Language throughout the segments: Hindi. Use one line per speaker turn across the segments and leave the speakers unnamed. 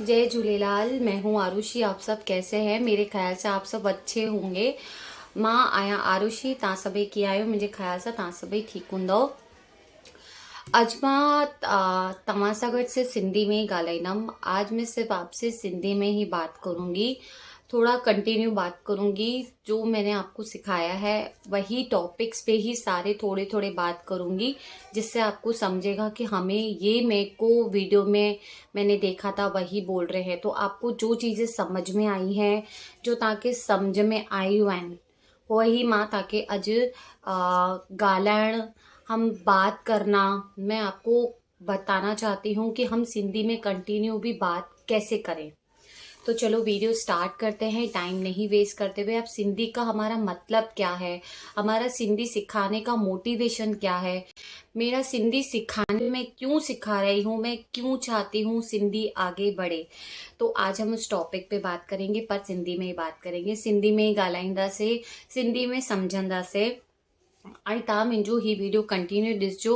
जय झूलेलाल। मैं हूँ आरुषि। आप सब कैसे हैं? मेरे ख्याल से आप सब अच्छे होंगे। मां आया आरुषि तव्हां सभई कीअं आहियो? मुंहिंजे ख्याल सां तव्हां सभई ठीकु हूंदव। अॼु मां तव्हां सां गॾु सिर्फ़ सिंधी में ही ॻाल्हाईंदमि। आज मैं सिर्फ आपसे सिंधी में ही बात करूंगी। थोड़ा कंटिन्यू बात करूंगी। जो मैंने आपको सिखाया है वही टॉपिक्स पे ही सारे थोड़े थोड़े बात करूंगी, जिससे आपको समझेगा कि हमें ये मेरे को वीडियो में मैंने देखा था वही बोल रहे हैं। तो आपको जो चीज़ें समझ में आई हैं, जो तव्हांखे सम्झ में आयूं आहिनि, वही मां तव्हांखे अॼु ॻाल्हाइण, हम बात करना, मैं आपको बताना चाहती हूँ कि हम सिंधी में कंटिन्यू भी बात कैसे करें। तो चलो वीडियो स्टार्ट करते हैं, टाइम नहीं वेस्ट करते हुए। अब सिंधी का हमारा मतलब क्या है, हमारा सिंधी सिखाने का मोटिवेशन क्या है, मेरा सिंधी सिखाने में क्यों सिखा रही हूँ, मैं क्यों चाहती हूँ सिंधी आगे बढ़े। तो आज हम उस टॉपिक पे बात करेंगे, पर सिंधी में ही बात करेंगे, सिंधी में ही ॻाल्हाईंदासीं, सिंधी में सम्झंदासीं। ऐं तव्हां मुंहिंजो ही वीडियो कंटिन्यू ॾिसजो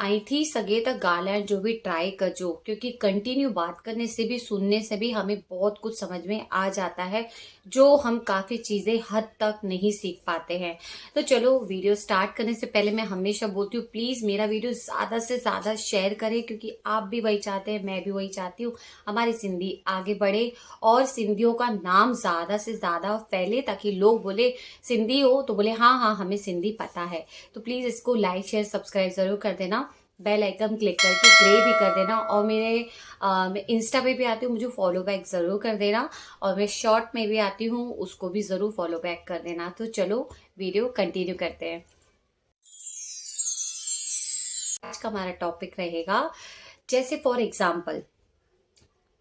ऐं थी सके तो ॻाल्हाइण जो भी ट्राई कजो, क्योंकि कंटिन्यू बात करने से भी, सुनने से भी हमें बहुत कुछ समझ में आ जाता है, जो हम काफ़ी चीज़ें हद तक नहीं सीख पाते हैं। तो चलो वीडियो स्टार्ट करने से पहले मैं हमेशा बोलती हूँ, प्लीज़ मेरा वीडियो ज़्यादा से ज़्यादा शेयर करें, क्योंकि आप भी वही चाहते हैं, मैं भी वही चाहती हूँ, हमारी सिंधी आगे बढ़े और सिंधियों का नाम ज़्यादा से ज़्यादा फैले, ताकि लोग बोले सिंधी हो तो बोले हाँ हाँ हमें सिंधी पता है। तो प्लीज़ इसको लाइक शेयर सब्सक्राइब ज़रूर कर देना, बेल आइकन क्लिक करके ग्रे भी कर देना, और मैं इंस्टा पे भी आती हूँ, मुझे फॉलो बैक ज़रूर कर देना, और मैं शॉर्ट में भी आती हूँ, उसको भी ज़रूर फॉलो बैक कर देना। तो चलो वीडियो कंटिन्यू करते हैं। आज का हमारा टॉपिक रहेगा, जैसे फॉर एग्जाम्पल,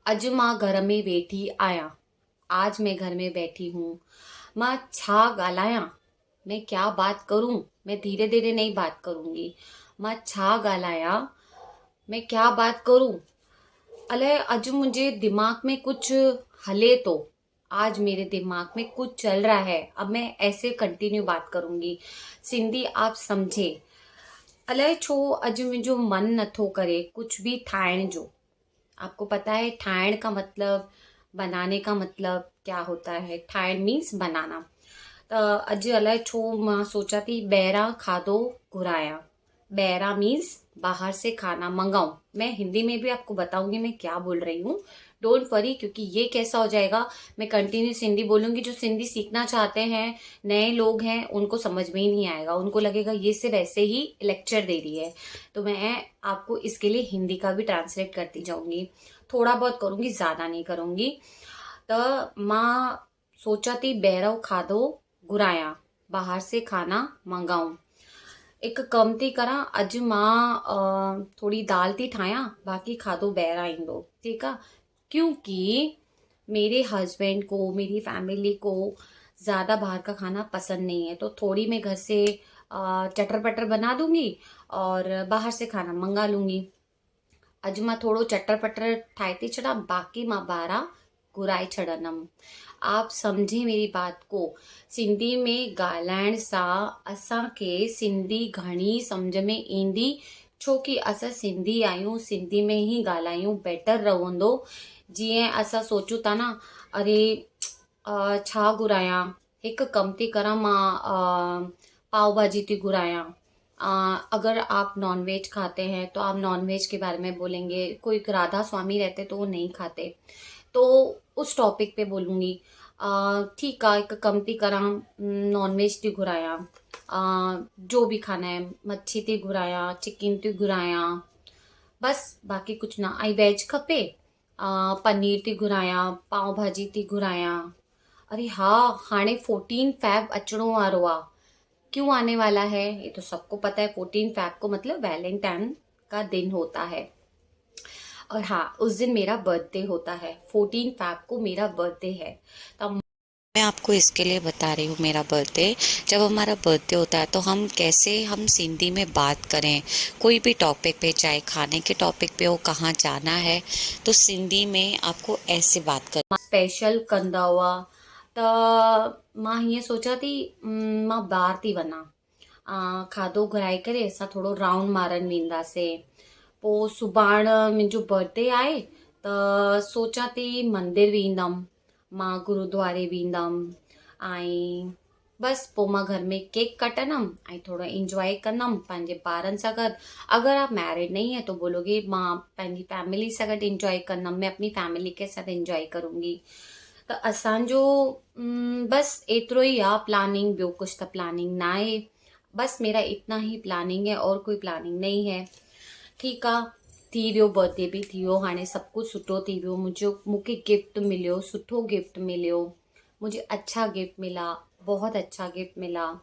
अॼु मां घर में वेठी आया, आज मैं घर में बैठी हूँ, मां छा ॻाल्हायां, मैं क्या बात करूं, मैं धीरे धीरे नहीं बात करूंगी, मां छा ॻाल्हायां, मैं क्या बात करूं। अलाए अॼु मुझे दिमाग में कुछ हले तो, आज मेरे दिमाग में कुछ चल रहा है, अब मैं ऐसे कंटिन्यू बात करूंगी। सिंधी आप समझे। अलाए छो अॼु मुंहिंजो मन नथो करे कुछ भी ठाहिण जो। आपको पता है ठाहिण का मतलब, बनाने का मतलब क्या होता है? ठाहिण मीन्स बनाना। त अॼु अलाए छो मां सोचा थी ॿाहिरां खाधो घुरायां। ॿाहिरां मीन्स बाहर से खाना मंगाऊं। मैं हिंदी में भी आपको बताऊंगी मैं क्या बोल रही हूँ, डोंट वरी, क्योंकि ये कैसा हो जाएगा, मैं कंटिन्यूस हिंदी बोलूंगी, जो सिंधी सीखना चाहते हैं, नए लोग हैं, उनको समझ में ही नहीं आएगा, उनको लगेगा ये सिर्फ ऐसे ही लेक्चर दे रही है। तो मैं आपको इसके लिए हिंदी का भी ट्रांसलेट करती जाऊंगी, थोड़ा बहुत करूंगी, ज़्यादा नहीं करूंगी। त मां सोचा थी ॿाहिरों खाधो घुरायां, बाहर से खाना मंगाऊं। एक कम थी करा, अॼु मां थोड़ी दाल थी ठाहियां, बाकी खाधो ॿाहिरां ईंदो, ठीक है। क्योंकि मेरे हस्बैंड को, मेरी फैमिली को ज़्यादा बाहर का खाना पसंद नहीं है, तो थोड़ी मैं घर से चटर पटर बना दूंगी और बाहर से खाना मंगा लूंगी। अॼु मां थोड़ो चटर पटर ठाहे थी छॾां, बाक़ी मां ॿाहिरां घुराए छॾंदमि। आप समझे मेरी बात को। सिंधी में ॻाल्हाइण सां असांखे सिंधी घणी सम्झ में ईंदी, छो कि असां सिंधी आहियूं, सिंधी में ही ॻाल्हायूं, बेटर रहंदो। जीअं असां सोचूं था न, अरे छा घुरायां, हिकु कम थी करा, मां पाव भाजी थी घुरायां। अगर आप नॉनवेज खाते हैं तो आप नॉनवेज के बारे में बोलेंगे, कोई राधा स्वामी रहते तो वो नहीं खाते, तो उस टॉपिक पे बोलूँगी। ठीक है, एक कम थी करा, नॉनवेज थी घुरायां, जो भी खाना है, मच्छी थी घुरायां, चिकन थी घुरायां, बस बाकी कुछ ना। ऐं वेज खपे, पनीर थी घुरायां, पाव भाजी थी घुरायां। अरे हाँ, हाणे 14 फैब अचणो वारो आ। क्यों आने वाला है ये तो सबको पता है, 14 फैब को मतलब वैलेंटाइन का दिन होता है। और हाँ, उस दिन मेरा बर्थडे होता है, 14 फैब को मेरा बर्थडे है। तो
मैं आपको इसके लिए बता रही हूँ, मेरा बर्थडे, जब हमारा बर्थडे होता है तो हम कैसे हम सिंधी में बात करें, कोई भी टॉपिक पे, चाहे खाने के टॉपिक पे हो, कहाँ जाना है, तो सिंधी में आपको ऐसे बात कर।
स्पेशल कंदा हुआ, त मां हीअं सोचां थी, मां ॿाहिरि थी वञा, खाधो घुराए करे असां थोरो राउंड मारण वेंदासीं। पोइ सुभाणे मुंहिंजो बर्थडे आहे, त सोचां थी मंदिर वेंदमि, मां गुरुद्वारे वेंदमि ऐं बसि पोइ मां घर में केक कटंदमि ऐं थोरो इंजॉय कंदमि पंहिंजे ॿारनि सां गॾु। अगर आप मैरिड नहीं है तो बोलोगे मां पंहिंजी फैमिली सां गॾु इंजॉय कंदमि, मैं अपनी फैमिली के साथ इंजॉय करूंगी। त असांजो बसि एतिरो ई आहे प्लानिंग, ॿियो कुछ त प्लानिंग ना आहे। बस मेरा इतना ही प्लानिंग है और कोई प्लानिंग नहीं है। ठीकु आहे, थी वियो बर्थडे बि थी वियो, हाणे सभु कुझु सुठो थी वियो। मूंखे गिफ्ट मिलियो, सुठो गिफ्ट मिलियो, मुझे अच्छा गिफ्ट मिला, बहुत अच्छा गिफ्ट मिला।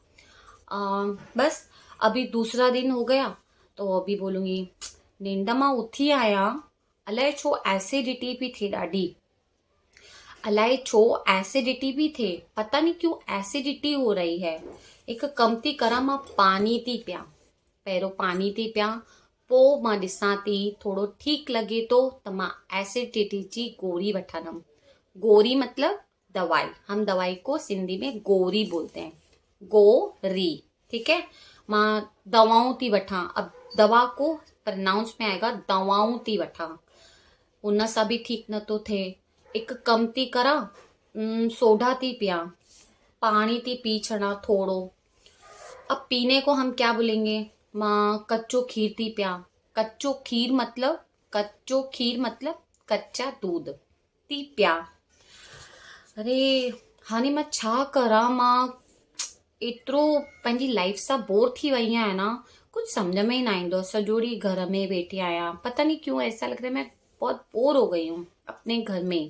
बस अभी दूसरा दिन हो गया तो अभी बोलूँगी निंड मां उथी आया, अलाए छो एसिडिटी भी थी ॾाढी, अलाए छो एसिडिटी भी थे, पता नहीं क्यों एसिडिटी हो रही है। एक कम थी करा, मां पानी थी पिया, पहिरियों पानी थी पिया, पोइ मां ॾिसां थी थोरो ठीकु लॻे थो त मां एसिडिटी जी गोरी वठंदमि। गोरी मतलब दवाई, हम दवाई को सिंधी में गोरी बोलते हैं, गोरी, ठीक है। मां दवाऊं थी वठां, अब दवा को प्रनाउंस में आएगा दवाऊं थी वठां, उन सां भी ठीक नथो थिए। एक कम थी करा, सोडा थी पिया, पानी थी पी छड़ा थोड़ो। अब पीने को हम क्या बोलेंगे, मां कच्चो खीर थी पिया, कच्चो खीर मतलब कच्चा दूध थी पिया। अरे हाणे मां छा करा, मां एतिरो पंहिंजी लाइफ सां बोर थी वई आहियां ना, कुछ समझ में ही ना ईंदो। सॼो ॾींहुं घर में वेठी आहियां, पता नहीं क्यों ऐसा लग रहा है मैं बहुत बोर हो गई हूँ अपने घर में।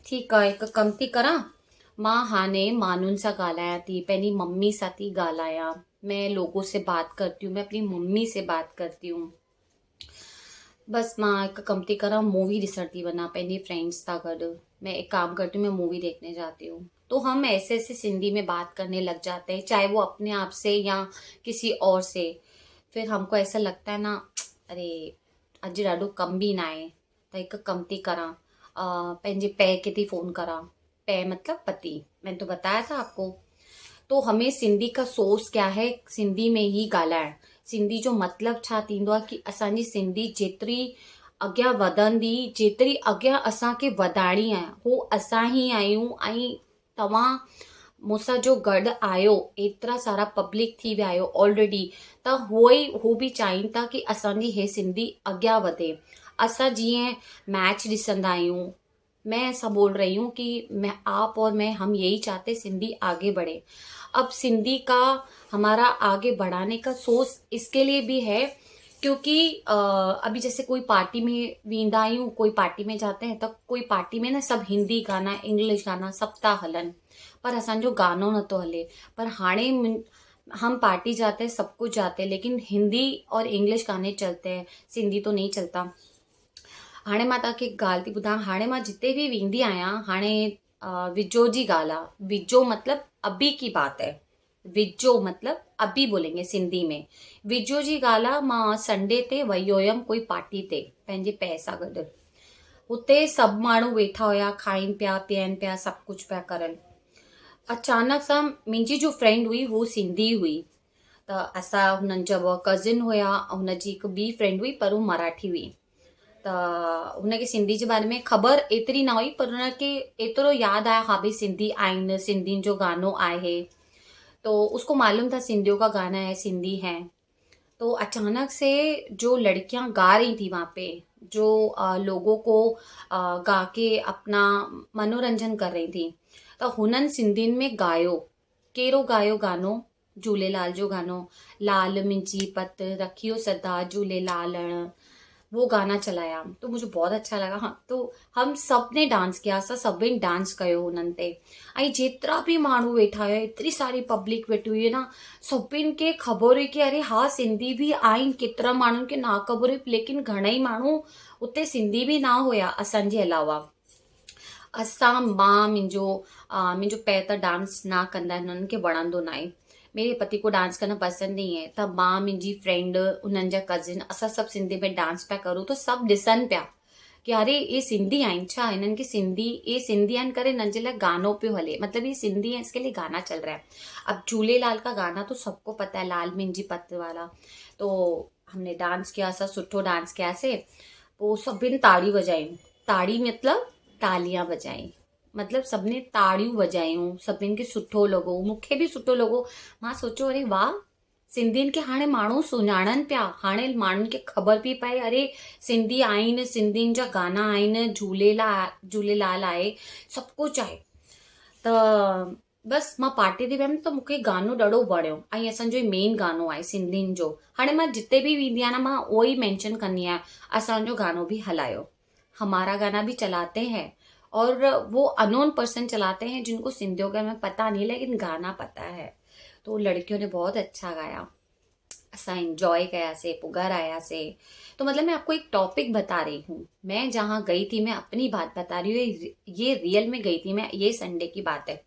ठीकु आहे, हिकु कम थी करा, मां हाणे माण्हुनि सां ॻाल्हायां थी, पंहिंजी मम्मी सां थी ॻाल्हायां। मैं लोगों से बात करती हूँ, मैं अपनी मम्मी से बात करती हूँ। बस मां हिकु कम थी करा, मूवी ॾिसण थी वञा पंहिंजी फ्रेंड्स सां गॾु। मैं एक काम करती हूँ, मैं मूवी देखने जाती हूँ। तो हम ऐसे ऐसे सिंधी में बात करने लग जाते हैं, चाहे वो अपने आप से या किसी और से। फिर हमको ऐसा लगता है ना, अरे अॼु ॾाढो कम बि ना आहे, त हिकु कम थी करा, पंहिंजे पै के थी फ़ोन करा। पै मतलब पति, मैंने तो बताया था आपको। तो हमें सिंधी का सोर्स क्या है, सिंधी में ही ॻाल्हाइण। सिंधी जो मतलब छा थींदो आहे कि असांजी सिंधी जेतिरी अॻियां वधंदी, जेतिरी अॻियां असांखे वधाइणी आहे, हू असां ही आहियूं। ऐं तव्हां मूंसां जो गॾु आहियो, एतिरा सारा पब्लिक थी विया आहियो ऑलरेडी, त हू बि चाहिनि था कि असांजी हे सिंधी अॻियां वधे। असां जीअं मैच ॾिसंदा आहियूं, मैं ऐसा बोल रही हूँ कि मैं, आप और मैं, हम यही चाहते सिंधी आगे बढ़े। अब सिंधी का हमारा आगे बढ़ाने का सोच इसके लिए भी है क्योंकि अभी जैसे कोई पार्टी में वेंदा आहियूं, कोई पार्टी में जाते हैं, तब कोई पार्टी में ना सब हिंदी गाना, इंग्लिश गाना सब था हलन, पर असांजो गानो नथो हले। पर हाणे हम पार्टी जाते हैं, सब कुछ जाते हैं, लेकिन हिंदी और इंग्लिश गाने चलते हैं, सिंधी तो नहीं चलता। हाणे मां तव्हांखे हिकु ॻाल्हि थी ॿुधायां, हाणे मां जिते बि वेंदी आहियां, हाणे विजो जी ॻाल्हि आहे। विजो मतलब अभी की बात है, विजो मतलब अभी बोलेंगे सिंधी में। विजो जी ॻाल्हि आहे, मां संडे ते वई हुयमि कोई पार्टी ते पंहिंजे पै सां गॾु। हुते सभु माण्हू वेठा हुया, खाइनि पिया, पीअनि पिया, सभु कुझु पिया करनि। अचानक सां मुंहिंजी जो फ्रेंड हुई वो सिंधी हुई, त असां हुननि जा कज़िन हुया, हुनजी हिकु ॿी फ्रेंड हुई पर हू मराठी हुई। त हुनखे सिंधी जे बारे में ख़बर एतिरी न हुई, पर हुनखे एतिरो यादि आया, हाँ भाई सिंधी आहिनि, सिंधियुनि जो गानो आहे, तो उसको मालूम था सिंधियों का गाना है, सिंधी है। तो अचानक से जो लड़कियां गा रही थी वहाँ पे, जो लोगों को गा के अपना मनोरंजन कर रही थी, त हुननि सिंधियुनि में गायो, कहिड़ो गायो गानो, झूलेलाल जो गानो, लाल मिंची पत रखियो सदा झूलेलाल, वो गाना चलाया। तो मुझे बहुत अच्छा लगा। हाँ, तो हम सब ने डांस किया, असां सभिनि डांस कयो हुननि ते। ऐं जेतिरा बि माण्हू वेठा हुया, एतिरी सारी पब्लिक वेठी हुई ना, सभिनि खे ख़बर हुई कि अरे हा सिंधी बि आहिनि, केतिरा माण्हुनि खे ना ख़बर हुई, लेकिन घणेई माण्हू उते सिंधी बि ना हुया असांजे अलावा। मुंहिंजो पै त डांस ना कंदा आहिनि, हुननि खे वणंदो न आहे। मेरे पति को डांस करना पसंद नहीं है, त मां, मुंहिंजी फ्रेंड, उन्हनि जा कज़िन, असां सभु सिंधी में डांस पिया करूं, तो सभु ॾिसनि पिया कि अरे ये सिंधी आहिनि छा, हिननि खे ये सिंधी आहिनि करे हिननि जे लाइ गानो पियो हले, मतलब ये सिंधी है इसके लिए गाना चल रहा है। अब झूलेलाल का गाना तो सबको पता है, लाल मिंजी पत वाला। तो हमने डांस किया, असां सुठो डांस कयासीं। पोइ सभिनि ताड़ी वॼायूं। ताड़ी मतिलबु तालियां वॼाई, मतिलबु सभिनी ताड़ियूं वॼायूं, सभिनि खे सुठो लॻो, मूंखे बि सुठो लॻो। मां सोचियो अरे वाह, सिंधियुनि खे हाणे माण्हू सुञाणनि पिया, हाणे माण्हुनि खे ख़बर पई पए अरे सिंधी आहिनि, सिंधियुनि जा गाना आहिनि, झूलेलाल आहे, सभु कुझु आहे। त बसि मां पार्टी ते वियमि त मूंखे गानो ॾाढो वणियो, ऐं असांजो ई मेन गानो आहे सिंधियुनि जो। हाणे मां जिते बि वेंदी आहियां न, मां उहो ई मैंशन कंदी आहियां, असांजो गानो बि हलायो, हमारा गाना भी चलाते हैं। और वो अननोन पर्सन चलाते हैं जिनको सिंधियों का में पता नहीं, लेकिन गाना पता है। तो लड़कियों ने बहुत अच्छा गाया, असां इंजॉय कयासीं, पोइ घर आयासीं। तो मतलब मैं आपको एक टॉपिक बता रही हूँ, मैं जहाँ गई थी, मैं अपनी बात बता रही हूँ, ये रियल में गई थी मैं, ये संडे की बात है।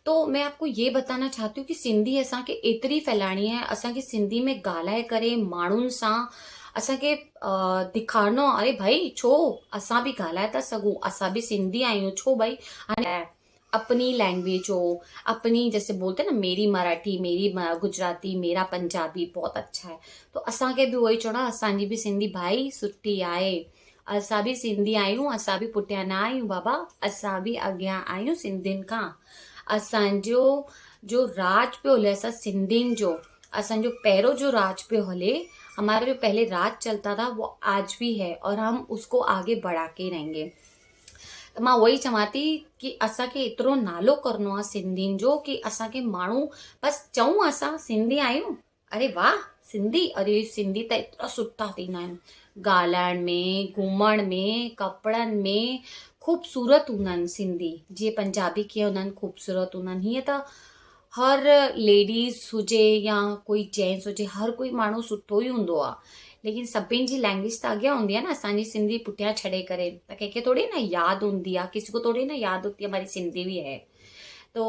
तो मैं आपको ये बताना चाहती हूँ कि सिंधी असांखे एतिरी फैलाइणी है, असांखे सिंधी में ॻाल्हाए करे माण्हुनि सां असांखे ॾेखारणो, अरे भाई छो असां बि ॻाल्हाए था सघूं, असां बि सिंधी आहियूं, छो भाई हाणे अपनी लैंग्वेज हो, अपनी जैसे बोलते हैं ना, मेरी मराठी, मेरी गुजराती, मेरा पंजाबी बहुत अच्छा है। तो असांखे बि उहो ई चवणो आहे, असांजी बि सिंधी भाई सुठी आहे, असां बि सिंधी आहियूं, असां बि पुठियां न आहियूं बाबा, असां बि अॻियां आहियूं सिंधियुनि खां। असांजो जो राज पियो हले, असां सिंधियुनि जो, असांजो पहिरों जो राज पियो हले, हमारा जो पहले राज चलता था वो आज भी है, और हम उसको आगे बढ़ा के रहेंगे। त मां उहो ई चवां थी कि असांखे एतिरो नालो करणो आहे सिंधियुनि जो कि असांखे माण्हू बसि चऊं असां सिंधी आहियूं, अरे वाह सिंधी, अरे सिंधी त एतिरा सुठा थींदा आहिनि, ॻाल्हाइण में, घुमण में, कपिड़नि में ख़ूबसूरत हूंदा आहिनि सिंधी। जीअं पंजाबी कीअं हूंदा आहिनि, ख़ूबसूरत हूंदा आहिनि, हीअं त हर लेडीज़ हुजे या कोई जेंट्स हुजे, हर कोई माण्हू सुठो ई हूंदो आहे, लेकिन सभिनि जी लैंग्वेज त अॻियां हूंदी आहे न, असांजी सिंधी पुठियां छॾे करे त कंहिंखे थोड़ी ना यादि हूंदी आहे, किसी को थोड़ी ना याद होती है हमारी सिंधी भी है। तो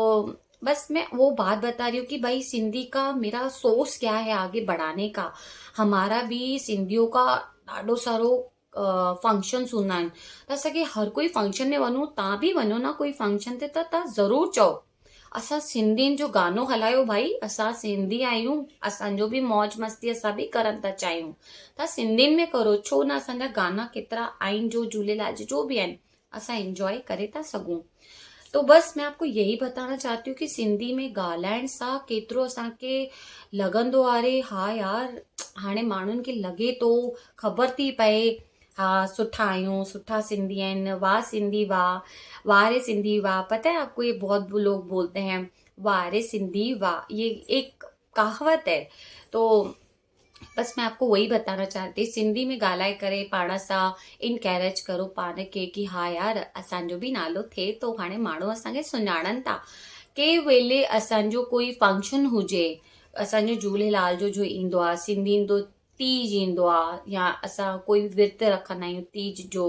बस मैं वो बात बता रही हूँ कि भाई सिंधी का मेरा सोच क्या है आगे बढ़ाने का। हमारा भी सिंधियों का ॾाढो सारो फंक्शन्स हूंदा आहिनि, त असांखे हर कोई फंक्शन में वञूं, तव्हां बि वञो न कोई फंक्शन ते, त तव्हां ज़रूरु चओ असां सिंधियुनि जो गानो हलायो भाई, असां सिंधी आहियूं, असांजो बि मौज मस्ती असां बि करण था चाहियूं, त सिंधियुनि में करो, छो न। असांजा गाना केतिरा आहिनि जो झूलेलाल जो भी आहिनि, असां इंजॉय करे था सघूं। तो बस मैं आपको यही बताना चाहती हूँ कि सिंधी में ॻाल्हाइण सां केतिरो असांखे लॻंदो आहे, अरे हा यार हाणे माण्हुनि खे लॻे थो, ख़बर थी पए, हाँ सुठा आहियूं, सुठा सिंधी आहिनि, वाह सिंधी वाह, वाह रे सिंधी वाह। पता है आपको, ये बहुत लोग बोलते हैं वाह रे सिंधी वाह, ये एक कहावत है। तो बस मैं आपको वही बताना चाहती, सिंधी में ॻाल्हाए करे पाण सां इनकैरेज करो पाण खे कि हा यार असांजो बि नालो थिए थो, हाणे माण्हू असांखे सुञाणनि था। कंहिं वेले असांजो कोई फंक्शन हुजे, असांजो झूलेलाल जो ईंदो आहे, सिंधियुनि जो तीज ईंदो आहे, या असां कोई विर्तु रखंदा आहियूं तीज जो,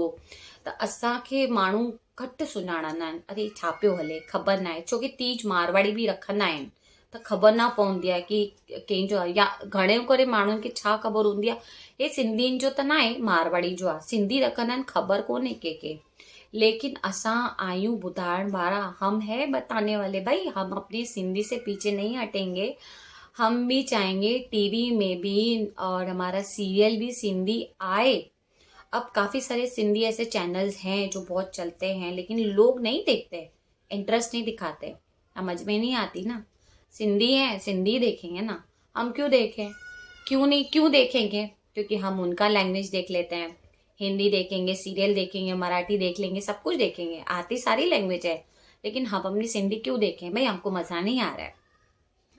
त असांखे माण्हू घटि सुञाणंदा आहिनि, अरे छा पियो हले ख़बर न आहे, छोकी तीज मारवाड़ी बि रखंदा आहिनि, त ख़बर न पवंदी आहे कि कंहिंजो आहे, या घणे करे माण्हुनि खे छा ख़बर हूंदी आहे, हे सिंधियुनि जो त न आहे, मारवाड़ी जो आहे, सिंधी रखंदा आहिनि, ख़बर कोन्हे कंहिंखे। लेकिन असां आयूं ॿुधाइण वारा, हम है बताने वाले भाई, हम अपनी सिंधी से पीछे नहीं हटेंगे, हम भी चाहेंगे टीवी में भी, और हमारा सीरियल भी सिंधी आए। अब काफ़ी सारे सिंधी ऐसे चैनल्स हैं जो बहुत चलते हैं, लेकिन लोग नहीं देखते, इंटरेस्ट नहीं दिखाते, समझ में नहीं आती ना। सिंधी है, सिंधी देखेंगे ना, हम क्यों देखें, क्यों देखेंगे, क्योंकि हम उनका लैंग्वेज देख लेते हैं, हिंदी देखेंगे, सीरियल देखेंगे, मराठी देख लेंगे, सब कुछ देखेंगे, आती सारी लैंग्वेज है, लेकिन हम अपनी सिंधी क्यों देखें भाई, हमको मज़ा नहीं आ रहा है,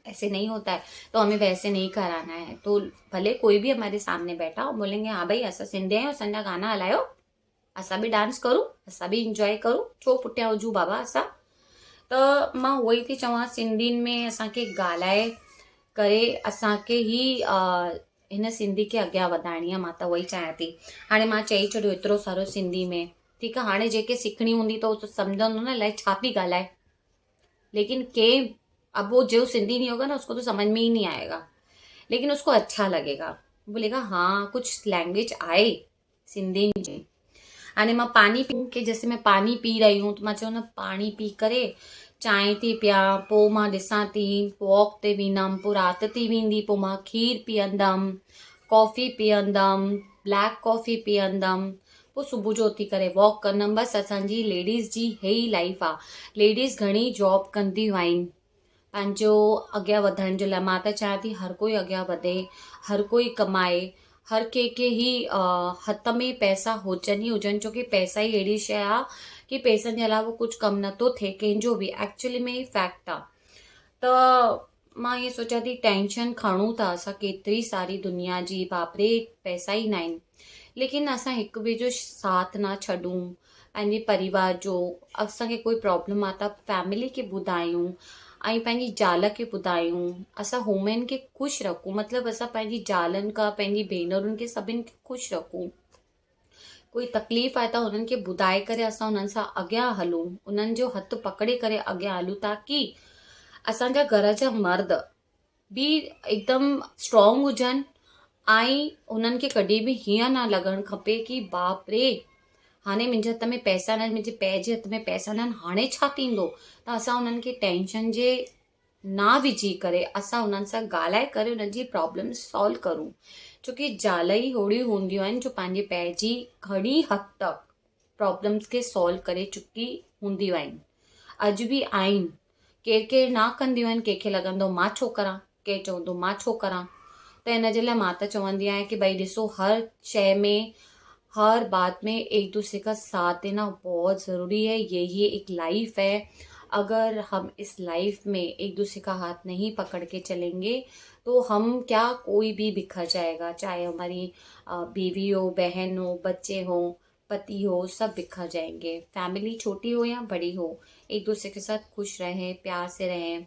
ऐसे नहीं होता है, तो हमें वैसे नहीं कराना है। तो भले कोई भी हमारे सामने बैठा और बोलेंगे हाँ भाई असां सिंधी आहियूं, असांजा गाना हलायो, असां भी डांस करूं, असां भी इंजॉय करूं, छो पुठियां हुजूं बाबा असां। त मां उहो ई थी चवां, सिंधियुनि में असांखे ॻाल्हाए करे असांखे ई हिन सिंधी खे अॻियां वधाइणी आहे, मां त उहो ई चाहियां थी। हाणे मां चई छॾियो एतिरो सारो सिंधी में, ठीकु आहे, हाणे जेके सिखणी हूंदी त उहो त सम्झंदो न अलाए छा पई ॻाल्हाए, लेकिन अब वो जो सिंधी नहीं होगा ना उसको तो समझ में ही नहीं आएगा, लेकिन उसको अच्छा लगेगा, बोलेगा हाँ कुछ लैंग्वेज आए सिंधी जी। हाणे मां पानी पी के, जैसे मैं पानी पी रही हूँ, तो मां चयो न पानी पी करे चांहि थी पिया, पोइ मां ॾिसां थी वॉक ते वेंदमि, पोइ राति थी वेंदी, पोइ मां खीर पीअंदमि, कॉफ़ी पीअंदमि, ब्लैक कॉफ़ी पीअंदमि, पोइ सुबुह जो उथी करे वॉक कंदमि। बसि असांजी लेडीज़ जी हे ई लाइफ आहे। लेडीज़ घणी जॉब कंदियूं आहिनि पंहिंजो अॻियां वधण जे लाइ। मां त चाहियां थी हर कोई अॻियां वधे, हर कोई कमाए, हर कंहिंखे ई हथ में पैसा हुजनि ई हुजनि, छोकी पैसा ई अहिड़ी शइ आहे कि पैसनि जे अलावा कुझु कमु नथो थिए कंहिंजो बि। एक्चुअली में ई फैक्ट आहे। त मां ईअं सोचां थी टेंशन खणूं था असां केतिरी सारी दुनिया जी, बापरे पैसा ई न आहिनि, लेकिन असां हिक ॿिए जो साथ ना छॾूं, पंहिंजे परिवार जो। असांखे कोई प्रॉब्लम आहे त फैमिली खे ॿुधायूं ऐं पंहिंजी ज़ाल खे ॿुधायूं। असां वुमेन खे ख़ुशि रखूं, मतिलबु असां पंहिंजी ज़ालनि खां, पंहिंजी भेनरुनि खे, सभिनि खे ख़ुशि रखूं। कोई तकलीफ़ आहे त हुननि खे ॿुधाए करे असां हुननि सां अॻियां हलूं, उन्हनि जो हथु पकड़े करे अॻियां हलूं, ताकी असांजा घर जा मर्द बि हिकदमि स्ट्रॉन्ग हुजनि ऐं उन्हनि खे कॾहिं बि हीअं न लॻणु खपे कि बाप रे हाणे मुंहिंजे हथ में पैसा न आहिनि, मुंहिंजे पै जे हथ में पैसा न आहिनि, हाणे छा थींदो। त असां उन्हनि खे टेंशन जे ना विझी करे असां उन्हनि सां ॻाल्हाए करे उन्हनि जी प्रॉब्लम सॉल्व करूं, छोकी ज़ाल ई होड़ियूं हूंदियूं आहिनि जो पंहिंजे पै जी घणी हद तक प्रॉब्लम्स खे सॉल्व करे चुकी हूंदियूं आहिनि, अॼु बि आहिनि। केरु केरु ना कंदियूं आहिनि, कंहिंखे लॻंदो मां छो करां, केरु चवंदो मां छो करां। त इन जे लाइ मां त चवंदी आहियां कि भाई ॾिसो, हर शइ में, हर बात में एक दूसरे का साथ देना बहुत ज़रूरी है। यही एक लाइफ है। अगर हम इस लाइफ में एक दूसरे का हाथ नहीं पकड़ के चलेंगे तो हम क्या, कोई भी बिखर जाएगा, चाहे हमारी बीवी हो, बहन हो, बच्चे हो, पति हो, सब बिखर जाएंगे। फैमिली छोटी हो या बड़ी हो, एक दूसरे के साथ खुश रहें, प्यार से रहें।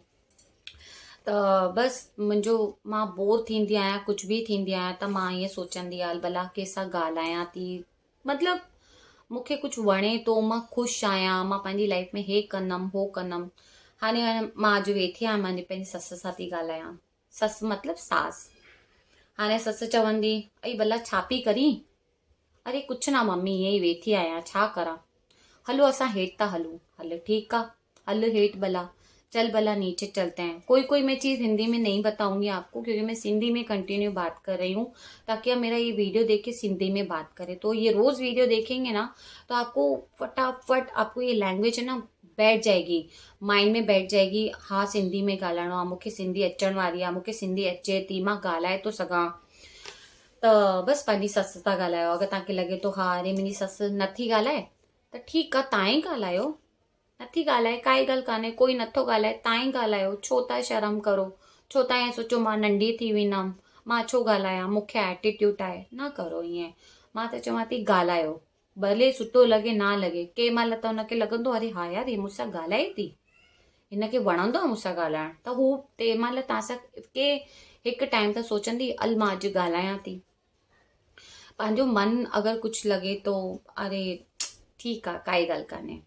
त बसि मुंहिंजो, मां बोर थींदी आहियां, कुझु बि थींदी आहियां त मां ईअं सोचंदी आहियां भला कंहिंसां ॻाल्हायां थी, मतिलबु मूंखे कुझु वणे थो, मां ख़ुशि आहियां, मां पंहिंजी लाइफ में हे कंदमि हो कंदमि। हाणे मां अॼु वेठी आहियां, मुंहिंजी पंहिंजी ससु सां थी ॻाल्हायां। ससु मतिलबु सास। हाणे ससु चवंदी अई भला छा पई करीं? अरे कुझु ना मम्मी, ईअं ई वेठी आहियां, छा करां। हलो असां हेठि था हलूं। हल ठीक है, हल हेठ भला, चल भला नीचे चलते हैं। कोई कोई मैं चीज़ हिंदी में नहीं बताऊंगी आपको, क्योंकि मैं सिंधी में कंटिन्यू बात कर रही हूँ, ताकि आप मेरा ये वीडियो देख के सिंधी में बात करें। तो ये रोज़ वीडियो देखेंगे ना तो आपको फटाफट आपको ये लैंग्वेज है ना बैठ जाएगी, माइंड में बैठ जाएगी। हाँ सिंधी में ॻाल्हाइणो आहे, मूंखे सिंधी अचण वारी आहे, मूंखे सिंधी अचे थी, मां ॻाल्हाए थो सघां। त बसि पंहिंजी ससु सां ॻाल्हायो। अगरि तव्हांखे लॻे थो हा अरे मुंहिंजी ससु नथी ॻाल्हाए, त ठीकु आहे, तव्हां ई ॻाल्हायो। नथी ॻाल्हाए काई ॻाल्हि कान्हे, कोई नथो ॻाल्हाए, तव्हां ई ॻाल्हायो। छो था शर्म करो, छो था ईअं सोचो मां नंढी थी वेंदमि, मां छो ॻाल्हायां, मूंखे एटीट्यूड आहे। न करो ईअं। मां त चवां थी ॻाल्हायो, भले सुठो लॻे ना लॻे। कंहिं महिल त हुनखे लॻंदो अरे हा यार हे मूंसां ॻाल्हाए थी, हिनखे वणंदो आहे मूंसां ॻाल्हाइण, त हू तंहिं महिल तव्हां सां के हिकु टाइम त सोचंदी अल मां अॼु ॻाल्हायां थी। पंहिंजो मन अगरि कुझु लॻे थो अरे ठीकु आहे काई ॻाल्हि कान्हे,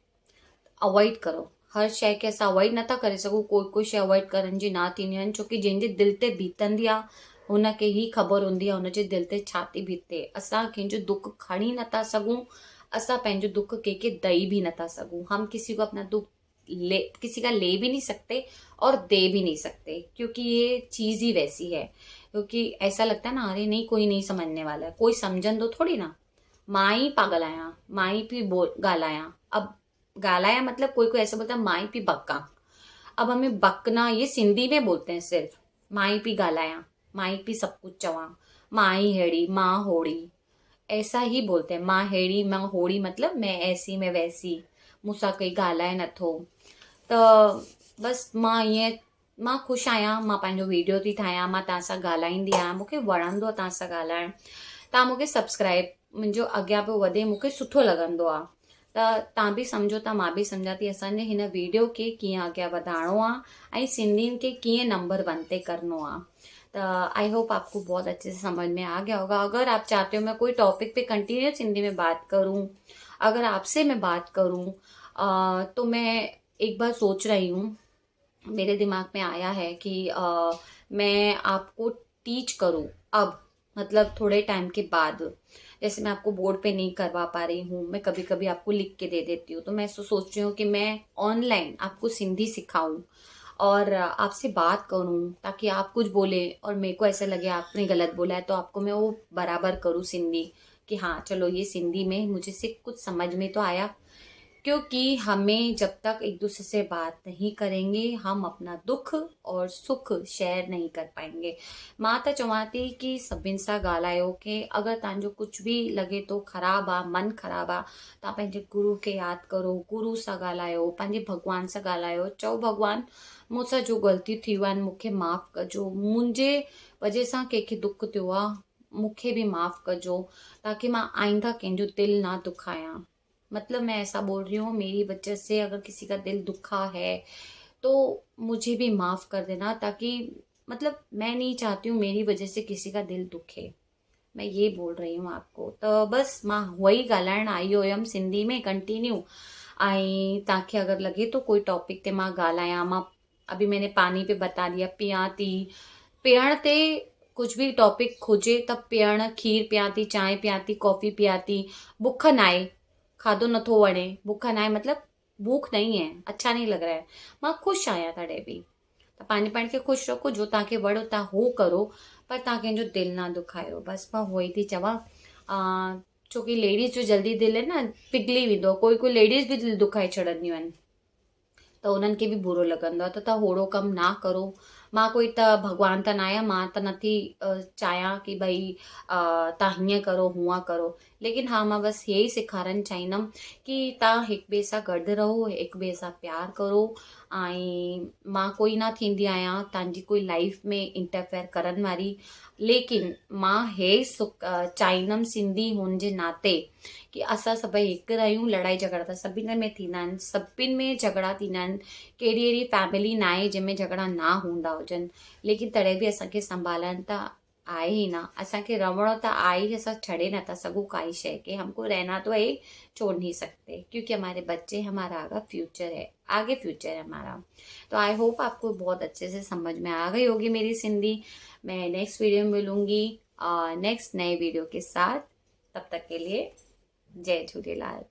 अवॉइड करो। हर शइ खे असां अवॉइड नथा करे सघूं, कोई शइ अवॉइड करण जी ना थींदियूं आहिनि, छोकी जंहिंजे दिलि ते बीतंदी आहे हुनखे ई ख़बर हूंदी आहे हुनजे दिलि ते छा थी बीते। असां कंहिंजो दुख खणी नथा सघूं, असां पंहिंजो दुख कंहिंखे ॾेई बि नथा सघूं। हम किसी को अपना दुख किसी का ले भी नहीं सकते और दे भी नहीं सकते, क्योंकि ये चीज़ ही वैसी है। क्योंकि ऐसा लगता है ना अरे नहीं कोई नहीं समझने वाला है, कोई समझंदो थोड़ी ना। मां ई पागल आहियां, मां ई पई ॻाल्हायां। अब ॻाल्हाया मतलब कोई कोई ऐसा बोलता है मां ई पई बका। अब हमें बकना ये सिंधी में बोलते हैं सिर्फ। मां ई पई ॻाल्हायां, मां ई पई सब कुछ चवां, मां ई हेड़ी, मां होड़ी, ऐसा ही बोलते हैं। मां हेड़ी मां होड़ी मतलब मैं ऐसी मैं वैसी, मूंसां कोई ॻाल्हाए नथो। त बसि मां ख़ुशि आहियां, मां पंहिंजो वीडियो थी ठाहियां, मां तव्हां सां ॻाल्हाईंदी आहियां, मूंखे वणंदो आहे तव्हां सां ॻाल्हाइण। तव्हां मूंखे सब्सक्राइब, मुंहिंजो अॻियां पियो वधे, मूंखे सुठो लॻंदो आहे। त तव्हां बि सम्झो था, मां बि सम्झां थी, असांजे हिन वीडियो खे कीअं अॻियां वधाइणो आहे ऐं सिंधियुनि खे कीअं नंबर 1 ते करणो आहे। तो आई होप आपको बहुत अच्छे से समझ में आ गया होगा। अगर आप चाहते हो मैं कोई टॉपिक पे कंटिन्यूस हिंदी में बात करूं, अगर आपसे मैं बात करूं, तो मैं एक बार सोच रही हूँ, मेरे दिमाग में आया है कि मैं आपको टीच करूँ अब, मतलब थोड़े टाइम के बाद। जैसे मैं आपको बोर्ड पे नहीं करवा पा रही हूँ, मैं कभी कभी आपको लिख के दे देती हूँ, तो मैं सोच रही हूँ कि मैं ऑनलाइन आपको सिंधी सिखाऊं। और आपसे बात करूं ताकि आप कुछ बोले और मेरे को ऐसा लगे आपने गलत बोला है, तो आपको मैं वो बराबर करूं सिंधी, कि हाँ चलो ये सिंधी में मुझे से कुछ समझ में तो आया। क्योंकि हमें जब तक एक दूसरे से बात नहीं करेंगे हम अपना दुख और सुख शेयर नहीं कर पाएंगे। मां त चवां थी कि सभिनि सां ॻाल्हायो, कि अगरि तव्हांजो कुछ भी लगे तो ख़राबु आहे, मन ख़राबु आहे, तव्हां पंहिंजे गुरू खे यादि करो, गुरू सां ॻाल्हायो, पंहिंजे भॻवान सां ॻाल्हायो, चओ भॻवान मूंसां जो ग़लतियूं थियूं आहिनि मूंखे माफ़ु कजो, मुंहिंजे वजह सां कंहिंखे दुख थियो आहे मूंखे भी माफ़ कजो, ताकि मां आइंदा कंहिंजो दिल ना दुखायां। मतलब मैं ऐसा बोल रही हूँ, मेरी वजह से अगर किसी का दिल दुखा है तो मुझे भी माफ कर देना, ताकि मतलब मैं नहीं चाहती हूँ मेरी वजह से किसी का दिल दुखे। मैं ये बोल रही हूँ आपको। तो बस मां वही ॻाल्हाइण आई हुयमि सिंधी में कंटिन्यू। ऐं तव्हांखे अगर लगे तो कोई टॉपिक ते मां ॻाल्हायां, मां अभी मैंने पानी पे बता दिया, पियां थी, पीअण ते कुछ भी टॉपिक हुजे त पीअण, खीर पियां थी, चांहि पियां थी, कॉफ़ी पियां थी, बुख ना आहे, खाधो नथो वणे, बुख ना आहे मतलब भूख नहीं है, अच्छा नहीं लग रहा है, मां ख़ुशि आहियां तॾहिं बि। त पंहिंजे पाण खे ख़ुशि रखो, जो तव्हांखे वणो तव्हां हू करो, पर तव्हां कंहिंजो दिलि ना दुखायो। बसि मां उहो ई थी चवां। छोकी लेडीज़ जो जल्दी दिलि आहे न पिघली वेंदो आहे, कोई कोई लेडीज़ बि दिलि दुखाए छॾंदियूं आहिनि, त उन्हनि खे बि बुरो लॻंदो आहे। त तव्हां ओहिड़ो कमु ना करो। मां कोई त भॻवान त न आहियां, मां त नथी चाहियां कि भई तव्हां हीअं करो हूअं करो, लेकिन हा मां बसि इहे ई सेखारणु चाहींदमि कि तव्हां हिक ॿिए सां गॾु रहो, हिक ॿिए सां प्यार करो। ऐं मां कोई न थींदी आहियां तव्हांजी कोई लाइफ में इंटरफेयर करण वारी, लेकिन मां हे चाहींदमि सिंधी हुअण जे नाते कि असां सभई हिकु रहियूं। लड़ाई झगड़ा त सभिनि में थींदा आहिनि, सभिनि में झगड़ा थींदा आहिनि, कहिड़ी अहिड़ी फैमिली न आहे जंहिंमें झगड़ा ना हूंदा हुजनि, लेकिन तॾहिं बि असांखे संभालण त आहे ही ना, असांखे रवणो त आहे ही, असां छॾे नथा सघूं काई शइ के, हमको रहना तो है, छोड़ नहीं सकते, क्योंकि हमारे बच्चे हमारा आगे फ्यूचर है हमारा। तो आई होप आपको बहुत अच्छे से समझ में आ गई होगी मेरी सिंधी। मैं नेक्स्ट वीडियो में मिलूंगी नेक्स्ट नए वीडियो के साथ। तब तक के लिए जय झूलेलाल।